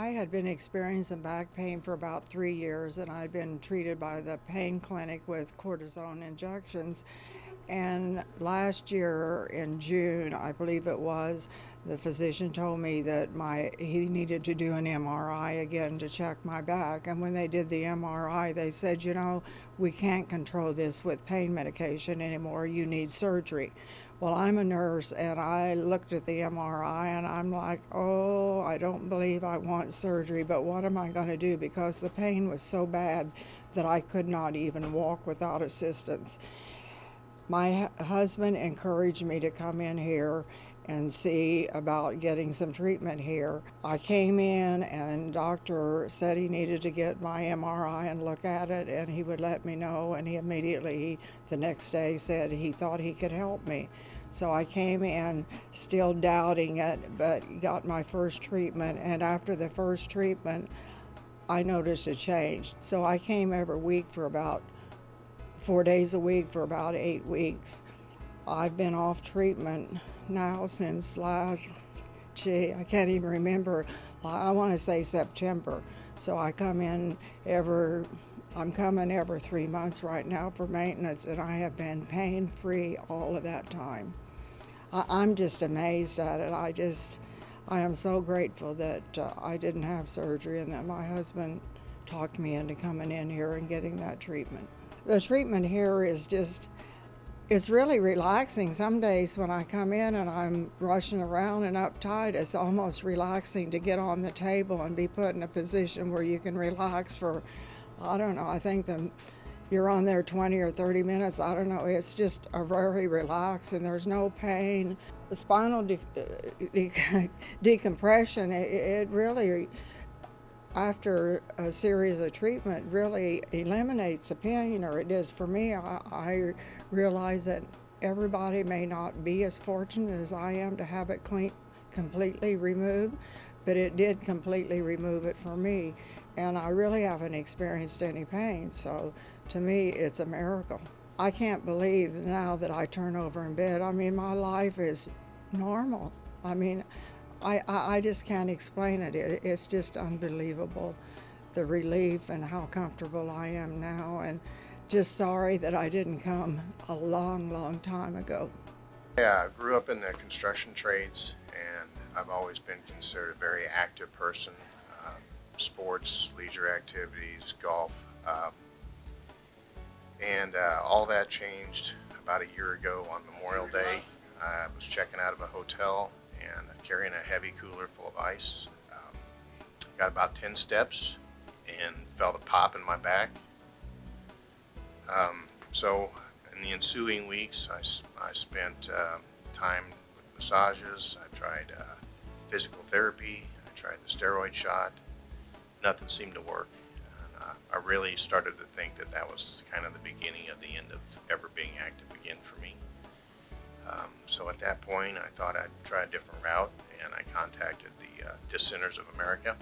I had been experiencing back pain for about 3 years, and I'd been treated by the pain clinic with cortisone injections. And last year in June, I believe it was, the physician told me that he needed to do an MRI again to check my back. And when they did the MRI, they said, we can't control this with pain medication anymore. You need surgery. Well, I'm a nurse, and I looked at the MRI and I'm like, oh, I don't believe I want surgery, but what am I going to do? Because the pain was so bad that I could not even walk without assistance. My husband encouraged me to come in here and see about getting some treatment here. I came in and doctor said he needed to get my MRI and look at it, and he would let me know, and he immediately the next day said he thought he could help me. So I came in still doubting it, but got my first treatment, and after the first treatment I noticed a change. So I came every week for about 4 days a week for about 8 weeks. I've been off treatment now since I can't even remember. I want to say September. So I'm coming every 3 months right now for maintenance, and I have been pain-free all of that time. I'm just amazed at it. I am so grateful that I didn't have surgery and that my husband talked me into coming in here and getting that treatment. The treatment here it's really relaxing. Some days when I come in and I'm rushing around and uptight, it's almost relaxing to get on the table and be put in a position where you can relax for, I don't know, I think you're on there 20 or 30 minutes. I don't know. It's just a very relaxed, and there's no pain. The spinal decompression, it really, after a series of treatment, really eliminates the pain, or it is for me. I realize that everybody may not be as fortunate as I am to have it completely removed, but it did completely remove it for me, and I really haven't experienced any pain. So to me, it's a miracle. I can't believe now that I turn over in bed. I mean, my life is normal. I mean, I just can't explain it. It's just unbelievable, the relief and how comfortable I am now, and just sorry that I didn't come a long, long time ago. Yeah, I grew up in the construction trades, and I've always been considered a very active person. Sports, leisure activities, golf, and all that changed about a year ago on Memorial Day. I was checking out of a hotel and carrying a heavy cooler full of ice. Got about 10 steps and felt a pop in my back. So in the ensuing weeks, I spent time with massages. I tried physical therapy. I tried the steroid shot. Nothing seemed to work. And, I really started to think that was kind of the beginning of the end of ever being active again for me. So at that point, I thought I'd try a different route, and I contacted the Disc Centers of America,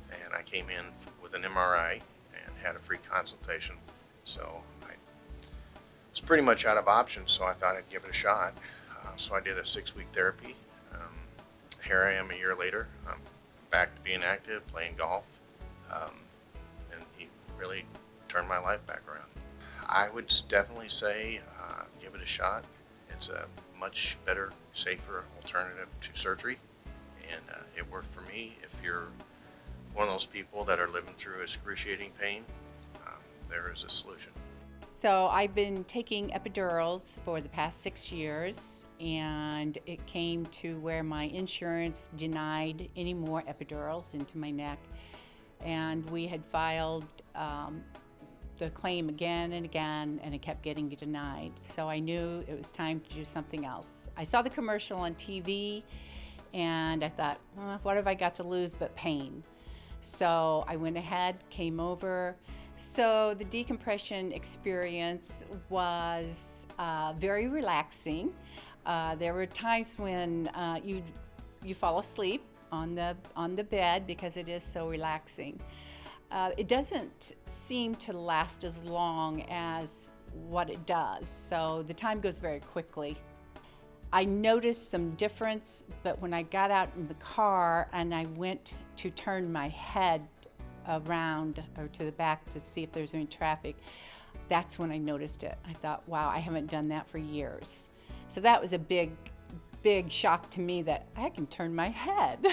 and I came in with an MRI and had a free consultation. So I was pretty much out of options, so I thought I'd give it a shot. So I did a 6-week therapy. Here I am a year later. I'm back to being active, playing golf, and he really turned my life back around. I would definitely say give it a shot. It's a much better, safer alternative to surgery, and it worked for me. If you're one of those people that are living through excruciating pain, there is a solution. So I've been taking epidurals for the past 6 years, and it came to where my insurance denied any more epidurals into my neck, and we had filed the claim again and again, and it kept getting denied. So I knew it was time to do something else. I saw the commercial on TV, and I thought, what have I got to lose but pain? So I went ahead, came over. So the decompression experience was very relaxing. There were times when you fall asleep on the bed because it is so relaxing. It doesn't seem to last as long as what it does, so the time goes very quickly. I noticed some difference, but when I got out in the car and I went to turn my head around or to the back to see if there's any traffic, that's when I noticed it. I thought, wow, I haven't done that for years. So that was a big shock to me that I can turn my head.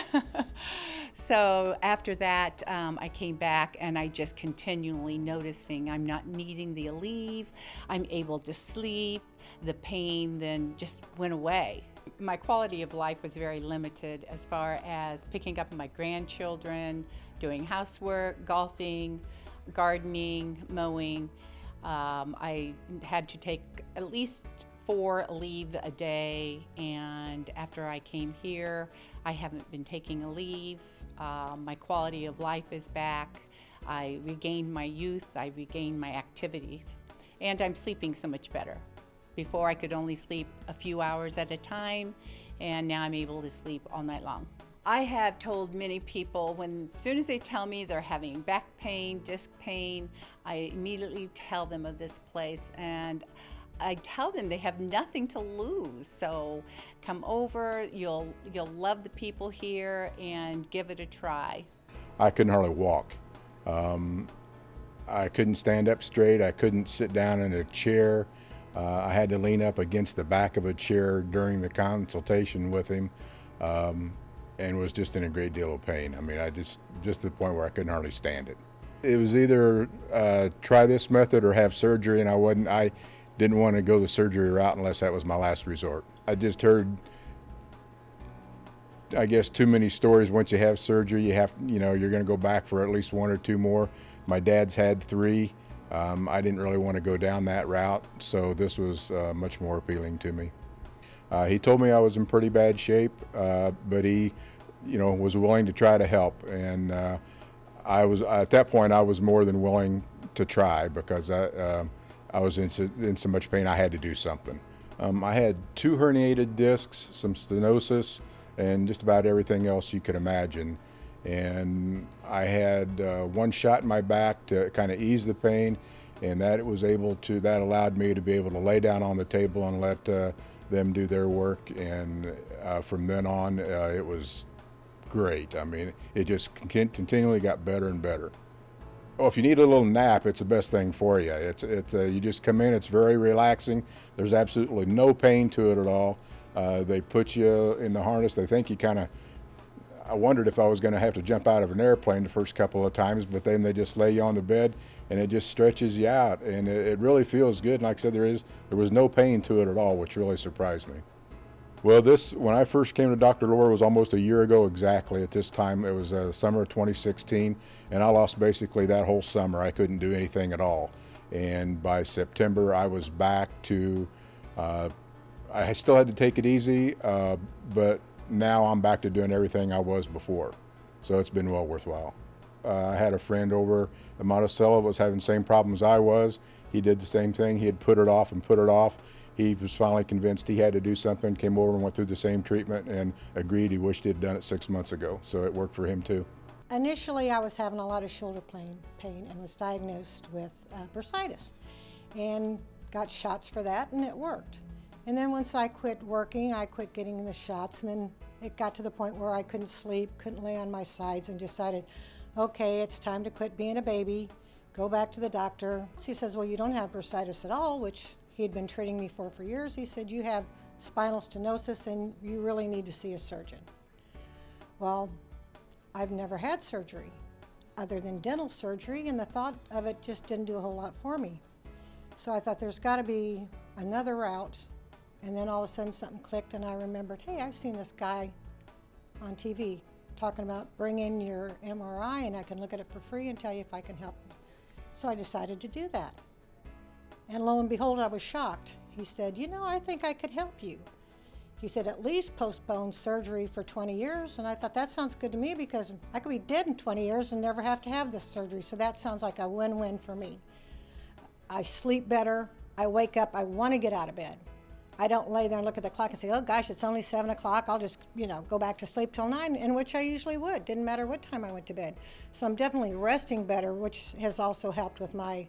So after that, I came back and I just continually noticing I'm not needing the Aleve. I'm able to sleep. The pain then just went away. My quality of life was very limited as far as picking up my grandchildren, doing housework, golfing, gardening, mowing. I had to take at least 4 Aleve a day, and after I came here, I haven't been taking Aleve. My quality of life is back. I regained my youth, I regained my activities, and I'm sleeping so much better. Before I could only sleep a few hours at a time, and now I'm able to sleep all night long. I have told many people as soon as they tell me they're having back pain, disc pain, I immediately tell them of this place, and I tell them they have nothing to lose. So come over, you'll love the people here and give it a try. I couldn't hardly walk. I couldn't stand up straight. I couldn't sit down in a chair. I had to lean up against the back of a chair during the consultation with him, and was just in a great deal of pain. I mean, just to the point where I couldn't hardly stand it. It was either try this method or have surgery, and I didn't want to go the surgery route unless that was my last resort. I just heard, I guess, too many stories. Once you have surgery, you're going to go back for at least 1 or 2 more. My dad's had 3. I didn't really want to go down that route, so this was much more appealing to me. He told me I was in pretty bad shape, but he, was willing to try to help, and at that point I was more than willing to try because I was in so much pain I had to do something. I had 2 herniated discs, some stenosis, and just about everything else you could imagine. And I had 1 shot in my back to kind of ease the pain, and that allowed me to be able to lay down on the table and let them do their work. And from then on, it was great. I mean, it just continually got better and better. Oh, if you need a little nap, it's the best thing for you. You just come in, it's very relaxing. There's absolutely no pain to it at all. They put you in the harness. They think you I wondered if I was going to have to jump out of an airplane the first couple of times, but then they just lay you on the bed and it just stretches you out, and it really feels good. And like I said, there was no pain to it at all, which really surprised me. Well, when I first came to Dr. Lohr was almost a year ago exactly at this time. It was summer of 2016, and I lost basically that whole summer. I couldn't do anything at all. And by September, I was back to, I still had to take it easy, but now I'm back to doing everything I was before. So it's been well worthwhile. I had a friend over at Monticello that was having the same problems I was. He did the same thing. He had put it off and put it off. He was finally convinced he had to do something, came over and went through the same treatment and agreed he wished he had done it 6 months ago. So it worked for him too. Initially, I was having a lot of shoulder pain and was diagnosed with bursitis and got shots for that, and it worked. And then once I quit working, I quit getting the shots, and then it got to the point where I couldn't sleep, couldn't lay on my sides, and decided, okay, it's time to quit being a baby, go back to the doctor. He says, well, you don't have bursitis at all, which he had been treating me for years. He said, you have spinal stenosis and you really need to see a surgeon. Well, I've never had surgery other than dental surgery, and the thought of it just didn't do a whole lot for me. So I thought there's got to be another route, and then all of a sudden something clicked and I remembered, hey, I've seen this guy on TV talking about bring in your MRI and I can look at it for free and tell you if I can help you. So I decided to do that. And lo and behold, I was shocked. He said, I think I could help you. He said, at least postpone surgery for 20 years. And I thought, that sounds good to me because I could be dead in 20 years and never have to have this surgery. So that sounds like a win-win for me. I sleep better. I wake up. I want to get out of bed. I don't lay there and look at the clock and say, oh gosh, it's only 7 o'clock. I'll just, go back to sleep till 9, in which I usually would. Didn't matter what time I went to bed. So I'm definitely resting better, which has also helped with my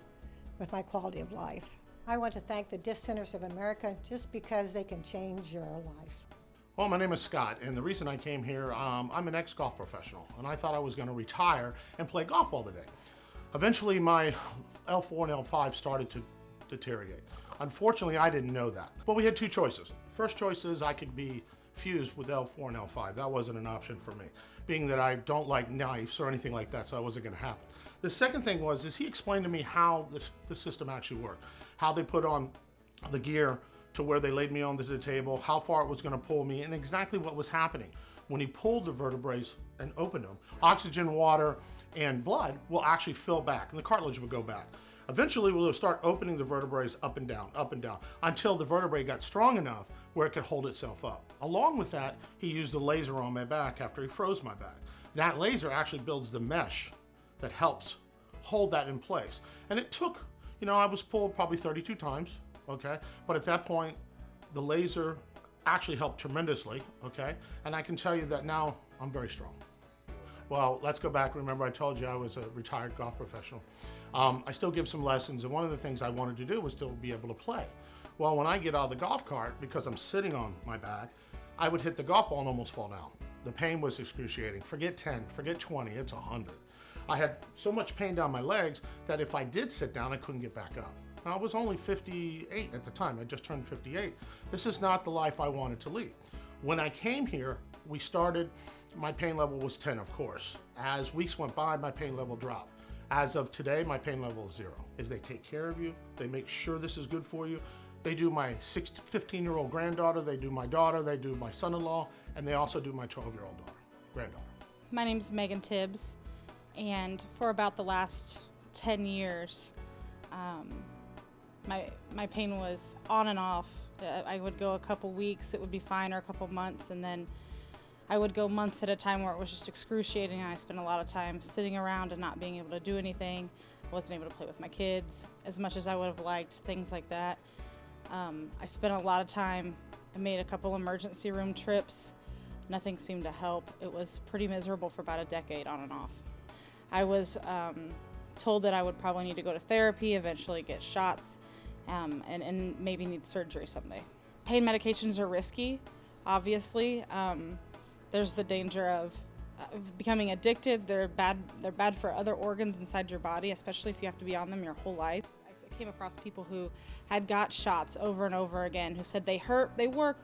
quality of life. I want to thank the Disc Centers of America just because they can change your life. Well, my name is Scott, and the reason I came here, I'm an ex-golf professional, and I thought I was going to retire and play golf all the day. Eventually, my L4 and L5 started to deteriorate. Unfortunately, I didn't know that. But we had two choices. First choice is I could be fused with L4 and L5. That wasn't an option for me, being that I don't like knives or anything like that, so that wasn't going to happen. The second thing is he explained to me how the system actually worked, how they put on the gear to where they laid me onto the table, how far it was going to pull me, and exactly what was happening. When he pulled the vertebrae and opened them, oxygen, water, and blood will actually fill back, and the cartilage would go back. Eventually, we'll start opening the vertebrae up and down, until the vertebrae got strong enough where it could hold itself up. Along with that, he used a laser on my back after he froze my back. That laser actually builds the mesh that helps hold that in place. And it took, I was pulled probably 32 times, okay? But at that point, the laser actually helped tremendously, okay? And I can tell you that now I'm very strong. Well, let's go back. Remember, I told you I was a retired golf professional. I still give some lessons, and one of the things I wanted to do was still be able to play. Well, when I get out of the golf cart, because I'm sitting on my back, I would hit the golf ball and almost fall down. The pain was excruciating. Forget 10, forget 20, it's 100. I had so much pain down my legs that if I did sit down, I couldn't get back up. Now, I was only 58 at the time. I just turned 58. This is not the life I wanted to lead. When I came here, my pain level was 10, of course. As weeks went by, my pain level dropped. As of today, my pain level is 0. They take care of you. They make sure this is good for you. They do my 15-year-old granddaughter, they do my daughter, they do my son-in-law, and they also do my 12-year-old granddaughter. My name's Megan Tibbs, and for about the last 10 years, my pain was on and off. I would go a couple weeks, it would be fine, or a couple months, and then I would go months at a time where it was just excruciating. I spent a lot of time sitting around and not being able to do anything. I wasn't able to play with my kids as much as I would have liked, things like that. I spent a lot of time, I made a couple emergency room trips. Nothing seemed to help. It was pretty miserable for about a decade on and off. I was told that I would probably need to go to therapy, eventually get shots, and maybe need surgery someday. Pain medications are risky, obviously. There's the danger of becoming addicted. They're bad for other organs inside your body, especially if you have to be on them your whole life. I came across people who had got shots over and over again, who said they hurt, they work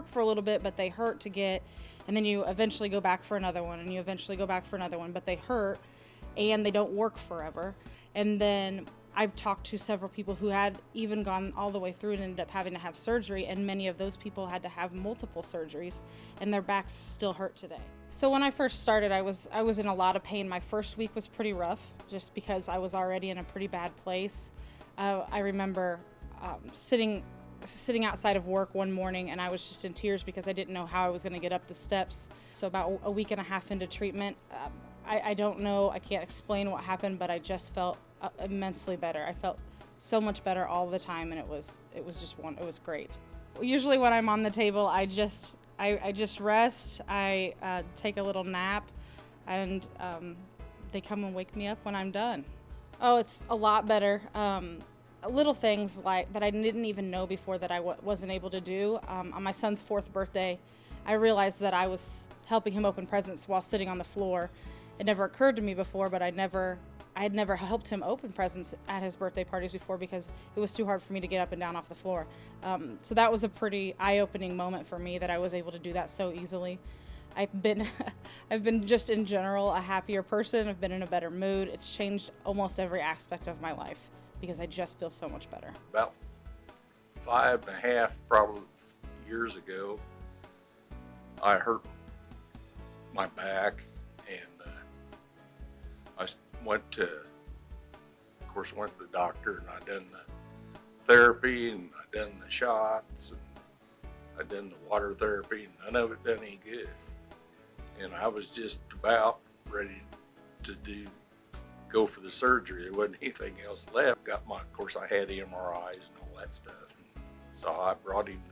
for a little bit, but they hurt to get, and then you eventually go back for another one, and you eventually go back for another one, but they hurt, and they don't work forever. And then I've talked to several people who had even gone all the way through and ended up having to have surgery, and many of those people had to have multiple surgeries, and their backs still hurt today. So when I first started, I was in a lot of pain. My first week was pretty rough, just because I was already in a pretty bad place. I remember sitting outside of work one morning, and I was just in tears because I didn't know how I was going to get up the steps. So about a week and a half into treatment, I don't know, I can't explain what happened, but I just felt immensely better. I felt so much better all the time, and it was great. Usually when I'm on the table, I just rest. I take a little nap, and they come and wake me up when I'm done. Oh, it's a lot better. Little things like that I didn't even know before that I wasn't able to do. On my son's 4th birthday, I realized that I was helping him open presents while sitting on the floor. It never occurred to me before, but I had never helped him open presents at his birthday parties before because it was too hard for me to get up and down off the floor. So that was a pretty eye-opening moment for me that I was able to do that so easily. I've been just in general a happier person. I've been in a better mood. It's changed almost every aspect of my life because I just feel so much better. About 5.5 probably years ago, I hurt my back, and I went to the doctor, and I done the therapy, and I done the shots, and I done the water therapy, and none of it done any good. And I was just about ready to go for the surgery. There wasn't anything else left. Of course, I had MRIs and all that stuff. And so I brought him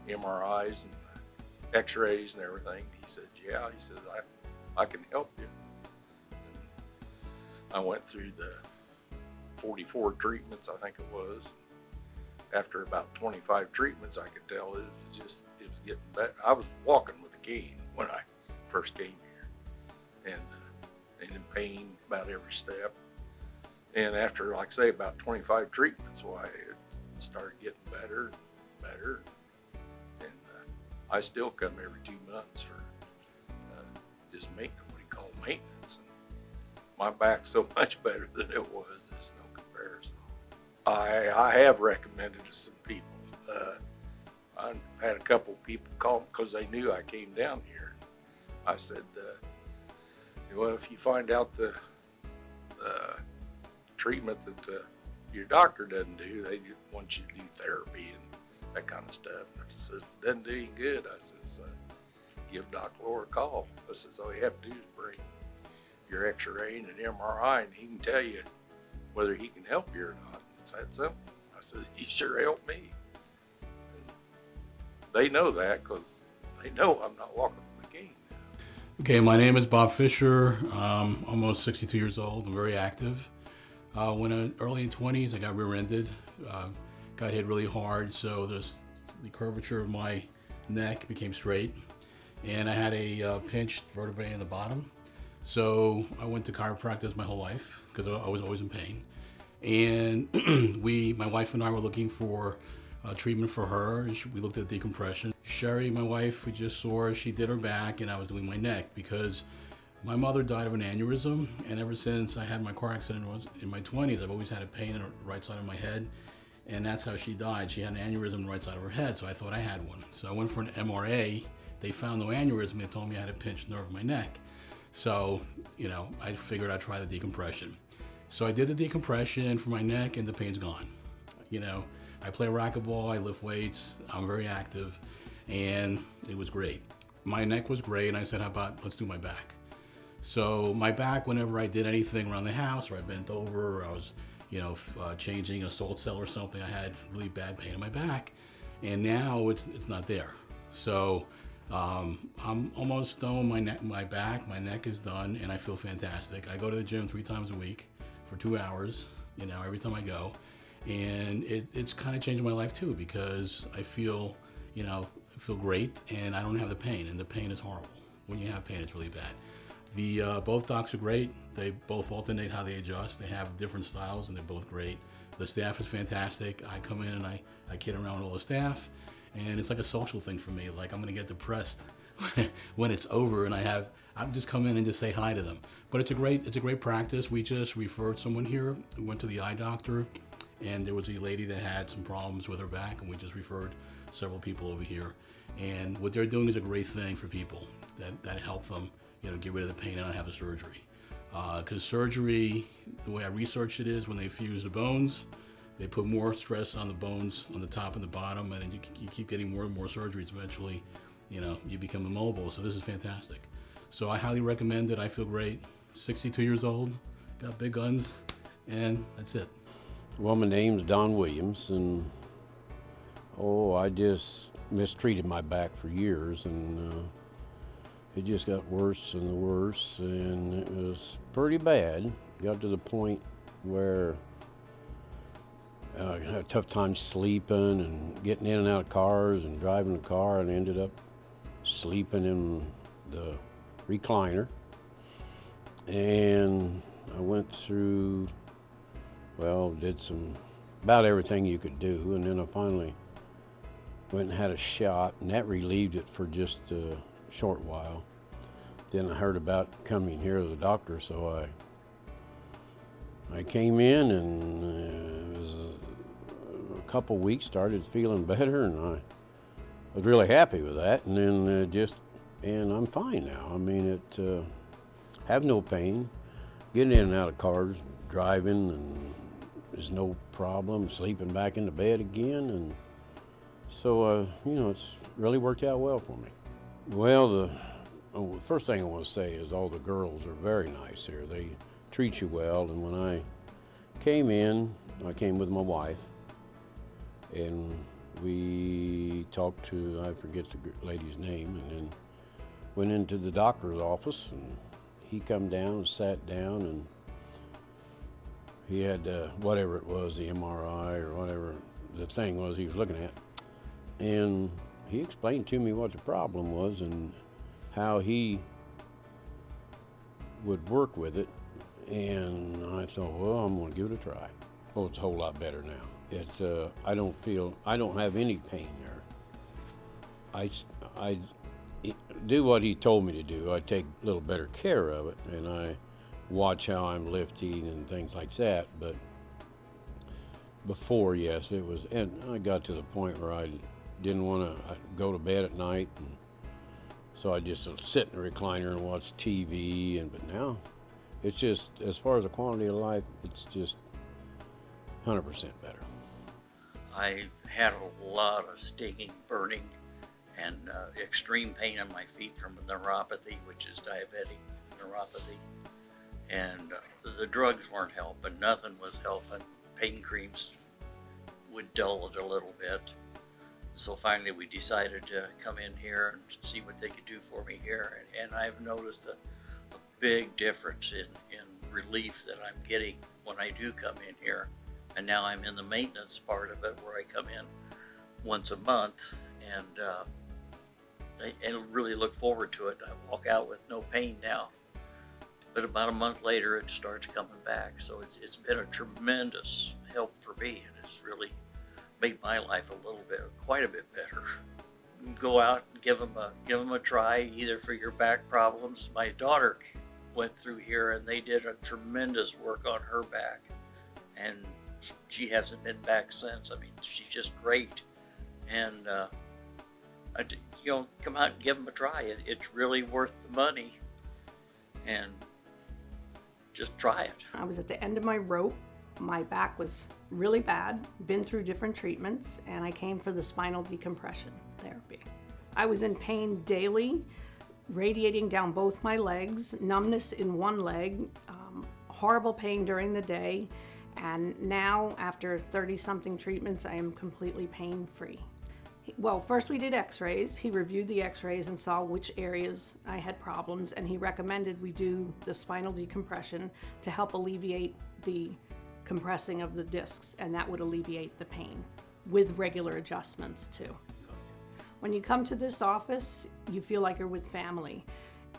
the MRIs and the X-rays and everything. He said, "Yeah," he says, I can help you." And I went through the 44 treatments, I think it was. After about 25 treatments, I could tell it was getting better. I was walking with a cane when I first came here, and in pain about every step. And after, like I say, about 25 treatments, why it started getting better and better. And I still come every 2 months for just maintenance, what you call maintenance. And my back's so much better than it was, there's no comparison. I have recommended to some people. I've had a couple people call because they knew I came down here. I said, well, if you find out the treatment that your doctor doesn't do, they just want you to do therapy and that kind of stuff. And I said, it doesn't do any good. I says, give Doc Laura a call. I says, all you have to do is bring your x-ray and an MRI, and he can tell you whether he can help you or not. It's that simple. I said, he sure helped me. And they know that because they know I'm not walking with a cane. Okay, my name is Bob Fisher. I'm almost 62 years old. I'm very active. When I was early 20s, I got rear-ended. Got hit really hard, so the curvature of my neck became straight, and I had a pinched vertebrae in the bottom. So I went to chiropractors my whole life because I was always in pain. And my wife and I were looking for treatment for her. We looked at decompression. Sherry, my wife, we just saw her. She did her back, and I was doing my neck because my mother died of an aneurysm, and ever since I had my car accident in my 20s, I've always had a pain in the right side of my head, and that's how she died. She had an aneurysm in the right side of her head, so I thought I had one. So I went for an MRA. They found no aneurysm. They told me I had a pinched nerve in my neck. So, I figured I'd try the decompression. So I did the decompression for my neck, and the pain's gone. I play racquetball, I lift weights, I'm very active, and it was great. My neck was great, and I said, how about let's do my back? So my back, whenever I did anything around the house, or I bent over, or I was, changing a salt cell or something, I had really bad pain in my back, and now it's not there. So I'm almost done with my back. My neck is done, and I feel fantastic. I go to the gym 3 times a week for 2 hours, every time I go, and it's kind of changed my life too because I feel, great, and I don't have the pain, and the pain is horrible. When you have pain, it's really bad. Both docs are great. They both alternate how they adjust. They have different styles, and they're both great. The staff is fantastic. I come in and I kid around with all the staff, and it's like a social thing for me. Like I'm gonna get depressed when it's over, and I'm just come in and just say hi to them. But it's a great practice. We just referred someone here who went to the eye doctor, and there was a lady that had some problems with her back, and we just referred several people over here. And what they're doing is a great thing for people that help them, get rid of the pain and not have the surgery. Because surgery, the way I researched it is when they fuse the bones, they put more stress on the bones on the top and the bottom, and then you keep getting more and more surgeries. Eventually, you become immobile. So this is fantastic. So I highly recommend it. I feel great. 62 years old, got big guns, and that's it. Well, my name's Don Williams, and I just mistreated my back for years, and it just got worse and worse, and it was pretty bad. Got to the point where I had a tough time sleeping and getting in and out of cars and driving the car, and ended up sleeping in the recliner. And I went through, did about everything you could do, and then I finally went and had a shot, and that relieved it for just a short while. Then I heard about coming here to the doctor, so I came in, and it was a couple weeks, started feeling better, and I was really happy with that. And then and I'm fine now. I mean, have no pain, getting in and out of cars, driving, and there's no problem, sleeping back in the bed again, and so it's really worked out well for me. Well, the first thing I want to say is all the girls are very nice here. They treat you well, and when I came in, I came with my wife, and we talked to, I forget the lady's name, and then went into the doctor's office, and he come down and sat down, and he had whatever it was, the MRI or whatever the thing was he was looking at. And he explained to me what the problem was and how he would work with it. And I thought, well, I'm going to give it a try. Oh, it's a whole lot better now. I don't have any pain there. I do what he told me to do. I take a little better care of it, and I watch how I'm lifting and things like that. But before, yes, it was, and I got to the point where I didn't want to go to bed at night, and so I just sit in the recliner and watch TV. But now, it's just, as far as the quality of life, it's just 100% better. I had a lot of stinging, burning, and extreme pain in my feet from neuropathy, which is diabetic neuropathy. And the drugs weren't helping. Nothing was helping. Pain creams would dull it a little bit. So finally we decided to come in here and see what they could do for me here. And I've noticed a big difference in relief that I'm getting when I do come in here. And now I'm in the maintenance part of it, where I come in once a month, and I really look forward to it. I walk out with no pain now. But about a month later, it starts coming back. So it's been a tremendous help for me, and it's really made my life quite a bit better. Go out and give them a try, either for your back problems. My daughter went through here, and they did a tremendous work on her back, and she hasn't been back since. I mean, she's just great. And come out and give them a try. It's really worth the money, and just try it. I was at the end of my rope. My back was really bad, been through different treatments, and I came for the spinal decompression therapy. I was in pain daily, radiating down both my legs, numbness in one leg, horrible pain during the day, and now after 30-something treatments, I am completely pain-free. Well, first we did x-rays. He reviewed the x-rays and saw which areas I had problems, and he recommended we do the spinal decompression to help alleviate the compressing of the discs, and that would alleviate the pain with regular adjustments too. When you come to this office, you feel like you're with family.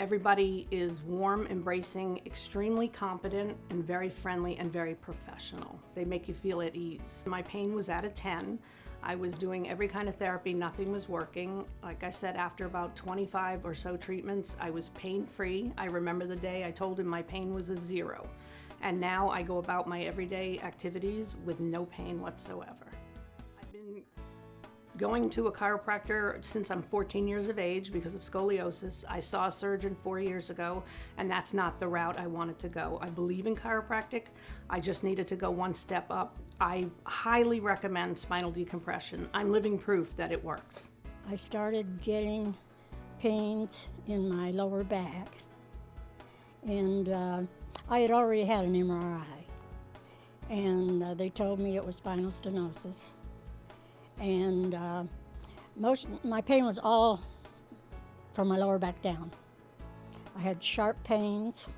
Everybody is warm, embracing, extremely competent, and very friendly and very professional. They make you feel at ease. My pain was at a 10. I was doing every kind of therapy, nothing was working. Like I said, after about 25 or so treatments, I was pain-free. I remember the day I told him my pain was a 0. And now I go about my everyday activities with no pain whatsoever. I've been going to a chiropractor since I'm 14 years of age because of scoliosis. I saw a surgeon 4 years ago, and that's not the route I wanted to go. I believe in chiropractic. I just needed to go one step up. I highly recommend spinal decompression. I'm living proof that it works. I started getting pains in my lower back, and I had already had an MRI, and they told me it was spinal stenosis. And my pain was all from my lower back down. I had sharp pains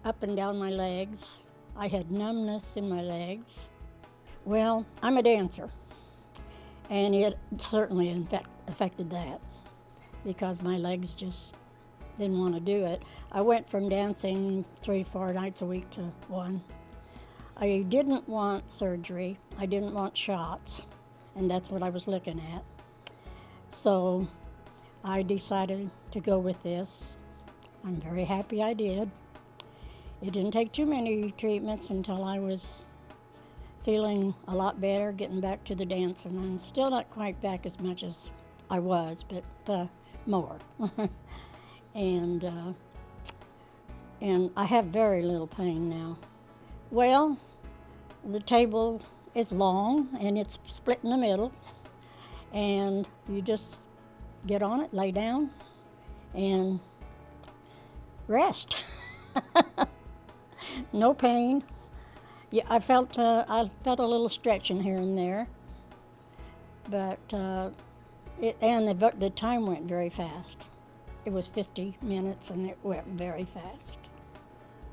up and down my legs. I had numbness in my legs. Well, I'm a dancer, and it certainly affected that because my legs just didn't want to do it. I went from dancing 3-4 nights a week to 1. I didn't want surgery. I didn't want shots, and that's what I was looking at. So I decided to go with this. I'm very happy I did. It didn't take too many treatments until I was feeling a lot better, getting back to the dancing. I'm still not quite back as much as I was, but more. And I have very little pain now. Well, the table is long and it's split in the middle, and you just get on it, lay down, and rest. No pain. Yeah, I felt a little stretching here and there, but the time went very fast. It was 50 minutes and it went very fast.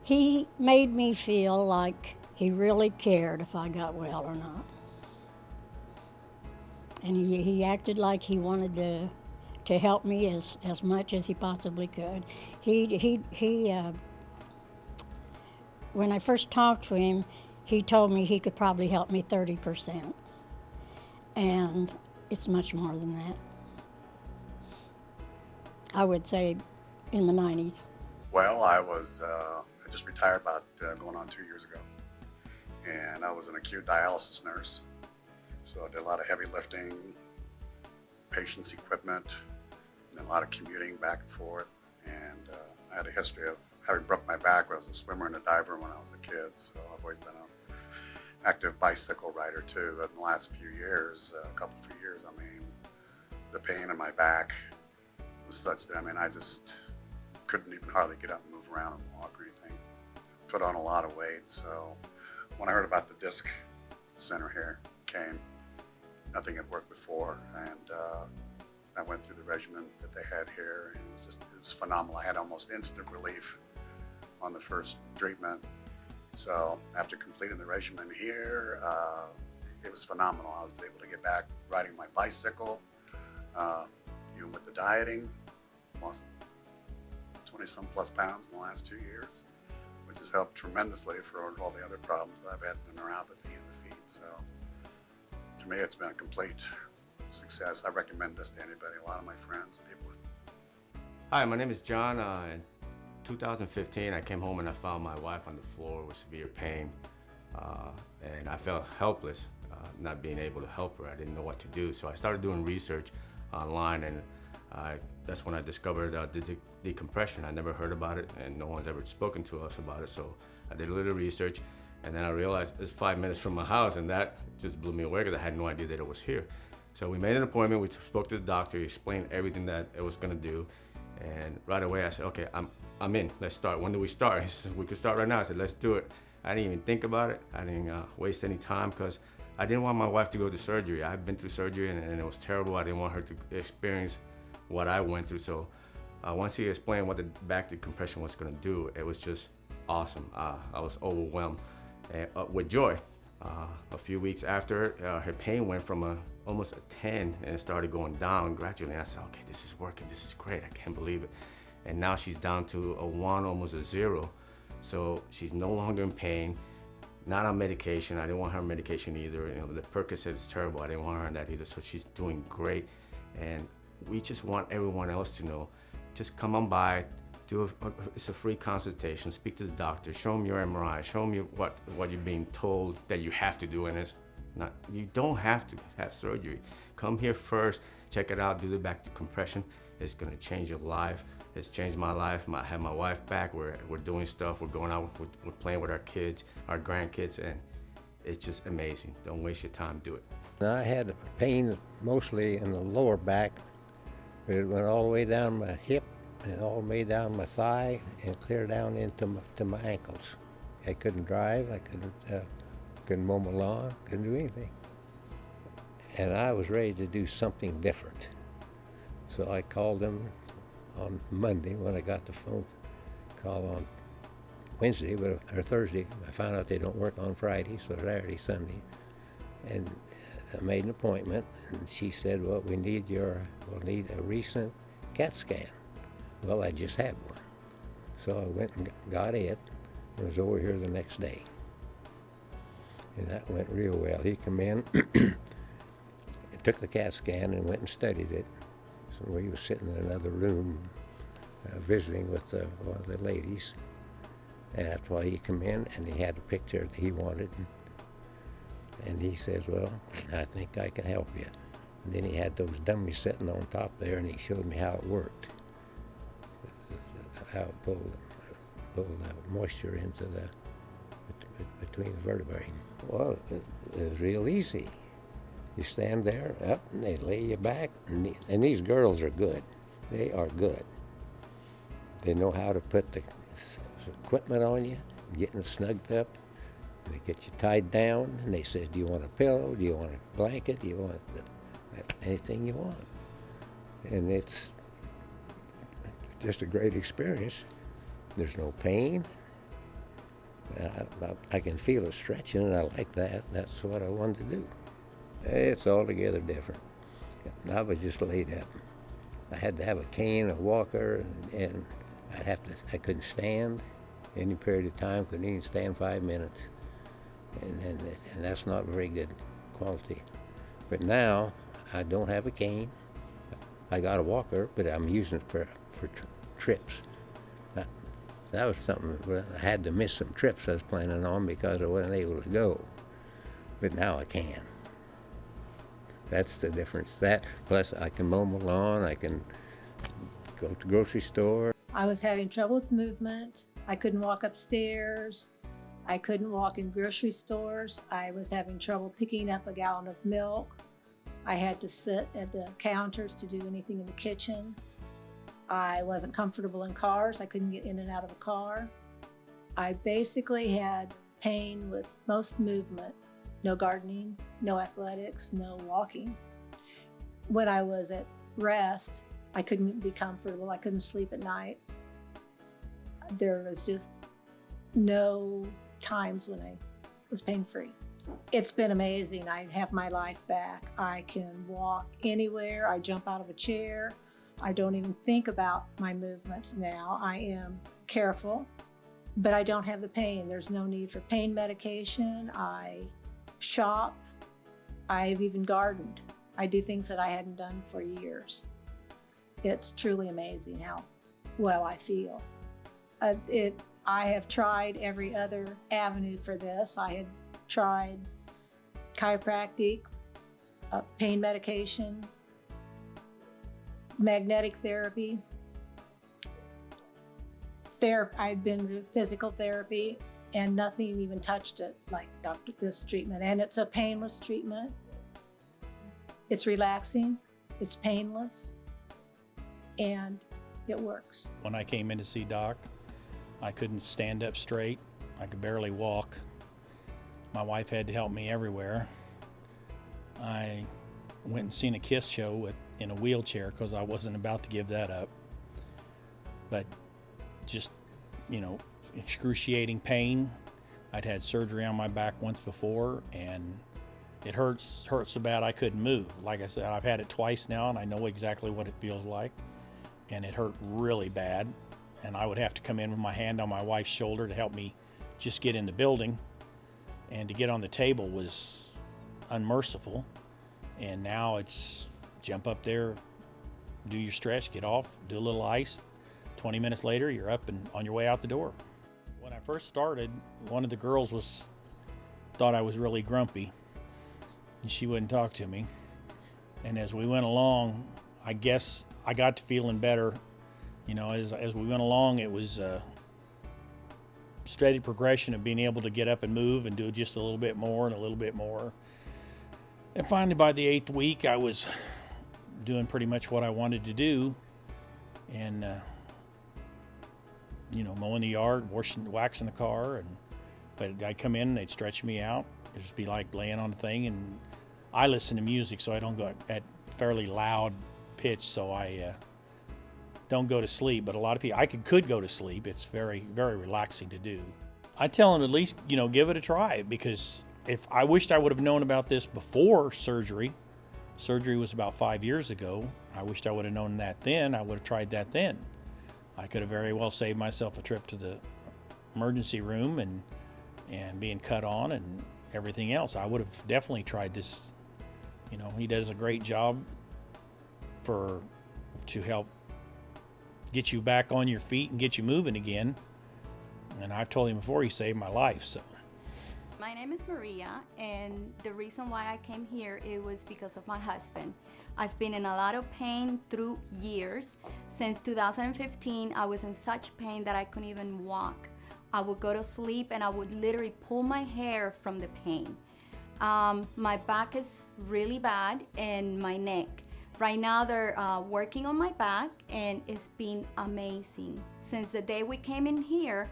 He made me feel like he really cared if I got well or not. And he acted like he wanted to help me as much as he possibly could. When I first talked to him, he told me he could probably help me 30%. And it's much more than that. I would say in the 90s. Well, I just retired about going on 2 years ago. And I was an acute dialysis nurse. So I did a lot of heavy lifting, patients' equipment, and a lot of commuting back and forth. And I had a history of having broke my back. I was a swimmer and a diver when I was a kid. So I've always been an active bicycle rider too. But in the last few years, few years, I mean, the pain in my back was such that, I mean, I just couldn't even hardly get up and move around and walk or anything. Put on a lot of weight. So when I heard about the disc center here, came, nothing had worked before, and I went through the regimen that they had here, and it was phenomenal. I had almost instant relief on the first treatment. So after completing the regimen here, it was phenomenal. I was able to get back riding my bicycle, with the dieting, lost 20-some plus pounds in the last 2 years, which has helped tremendously for all the other problems that I've had in the neuropathy in the feet. So to me, it's been a complete success. I recommend this to anybody, a lot of my friends, people. Hi, my name is John. In 2015, I came home and I found my wife on the floor with severe pain, and I felt helpless, not being able to help her. I didn't know what to do, so I started doing research online, and that's when I discovered the decompression. I never heard about it, and no one's ever spoken to us about it, so I did a little research, and then I realized it's 5 minutes from my house, and that just blew me away because I had no idea that it was here. So we made an appointment, we spoke to the doctor, he explained everything that it was gonna do, and right away I said, okay, I'm in, let's start. When do we start? He said, we could start right now. I said, let's do it. I didn't even think about it. I didn't waste any time because I didn't want my wife to go to surgery. I've been through surgery and it was terrible. I didn't want her to experience what I went through. So once he explained what the back decompression was gonna do, it was just awesome. I was overwhelmed and, with joy. A few weeks after, her pain went from almost a 10 and it started going down gradually. And I said, okay, this is working, this is great, I can't believe it. And now she's down to a 1, almost a 0. So she's no longer in pain, not on medication. I didn't want her on medication either. The Percocet is terrible, I didn't want her on that either. So she's doing great. And we just want everyone else to know, just come on by, it's a free consultation, speak to the doctor, show them your MRI, show them what you're being told that you have to do, and it's not, you don't have to have surgery. Come here first, check it out, do the back decompression. It's gonna change your life. It's changed my life. I have my wife back, we're doing stuff, we're going out, we're playing with our kids, our grandkids, and it's just amazing. Don't waste your time, do it. I had pain mostly in the lower back. It went all the way down my hip and all the way down my thigh and clear down into my ankles. I couldn't drive, I couldn't mow my lawn, couldn't do anything. And I was ready to do something different. So I called them on Monday when I got the phone call on Wednesday or Thursday. I found out they don't work on Friday, so Saturday, Sunday. And I made an appointment, and she said, well, we'll need a recent CAT scan. Well, I just had one. So I went and got it, and was over here the next day. And that went real well. He came in, took the CAT scan and went and studied it. So he was sitting in another room visiting with one of the ladies. And that's why he came in, and he had a picture that he wanted. And he says, well, I think I can help you. And then he had those dummies sitting on top there, and he showed me how it worked. How it pulled moisture into between the vertebrae. Well, it was real easy. You stand there, up, and they lay you back. And these girls are good. They are good. They know how to put the equipment on you, getting snugged up. They get you tied down, and they say, do you want a pillow? Do you want a blanket? Do you want anything you want? And it's just a great experience. There's no pain. I can feel it stretching, and I like that. That's what I wanted to do. It's altogether different. I was just laid up. I had to have a cane, a walker, and I couldn't stand any period of time, couldn't even stand 5 minutes. And that's not very good quality. But now, I don't have a cane. I got a walker, but I'm using it for trips. That was something, I had to miss some trips I was planning on because I wasn't able to go. But now I can. That's the difference. That, plus I can mow my lawn, I can go to the grocery store. I was having trouble with movement. I couldn't walk upstairs. I couldn't walk in grocery stores. I was having trouble picking up a gallon of milk. I had to sit at the counters to do anything in the kitchen. I wasn't comfortable in cars. I couldn't get in and out of a car. I basically had pain with most movement, no gardening, no athletics, no walking. When I was at rest, I couldn't be comfortable. I couldn't sleep at night. There was just no times when I was pain-free. It's been amazing. I have my life back. I can walk anywhere. I jump out of a chair. I don't even think about my movements now. I am careful, but I don't have the pain. There's no need for pain medication. I shop. I've even gardened. I do things that I hadn't done for years. It's truly amazing how well I feel. I have tried every other avenue for this. I had tried chiropractic, pain medication, magnetic therapy. I've been to physical therapy, and nothing even touched it like this treatment. And it's a painless treatment. It's relaxing, it's painless, and it works. When I came in to see Doc, I couldn't stand up straight. I could barely walk. My wife had to help me everywhere. I went and seen a KISS show in a wheelchair because I wasn't about to give that up. But just, excruciating pain. I'd had surgery on my back once before, and it hurt so bad I couldn't move. Like I said, I've had it twice now, and I know exactly what it feels like. And it hurt really bad. And I would have to come in with my hand on my wife's shoulder to help me just get in the building. And to get on the table was unmerciful. And now it's jump up there, do your stretch, get off, do a little ice. 20 minutes later, you're up and on your way out the door. When I first started, one of the girls thought I was really grumpy, and she wouldn't talk to me. And as we went along, I guess I got to feeling better. As we went along, it was a steady progression of being able to get up and move and do just a little bit more and a little bit more. And finally, by the 8th week, I was doing pretty much what I wanted to do. And, mowing the yard, waxing the car. But I'd come in and they'd stretch me out. It'd just be like laying on a thing. And I listen to music, so I don't go at fairly loud pitch, so I don't go to sleep. But a lot of people, I could go to sleep. It's very, very relaxing to do. I tell them at least, give it a try, because if I wished I would have known about this before surgery. Surgery was about 5 years ago. I wished I would have known that then. I would have tried that then. I could have very well saved myself a trip to the emergency room and being cut on and everything else. I would have definitely tried this. He does a great job to help get you back on your feet and get you moving again. And I've told him before, he saved my life, so. My name is Maria, and the reason why I came here, it was because of my husband. I've been in a lot of pain through years. Since 2015, I was in such pain that I couldn't even walk. I would go to sleep and I would literally pull my hair from the pain. My back is really bad, and my neck. Right now they're working on my back, and it's been amazing. Since the day we came in here,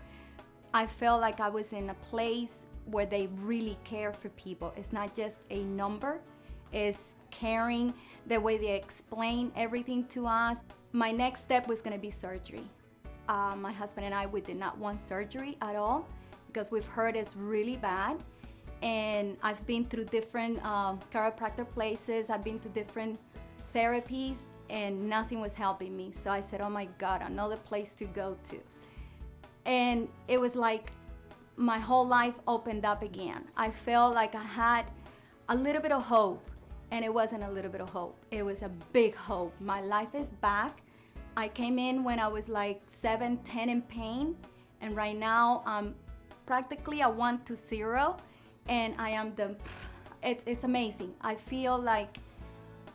I felt like I was in a place where they really care for people. It's not just a number, it's caring, the way they explain everything to us. My next step was gonna be surgery. My husband and I, we did not want surgery at all because we've heard it's really bad. And I've been through different chiropractor places, I've been to different therapies, and nothing was helping me. So I said, oh my God, another place to go to. And it was like my whole life opened up again. I felt like I had a little bit of hope, and it wasn't a little bit of hope. It was a big hope. My life is back. I came in when I was like 7, 10 in pain, and right now I'm practically a 1 to 0, and I am it's amazing. I feel like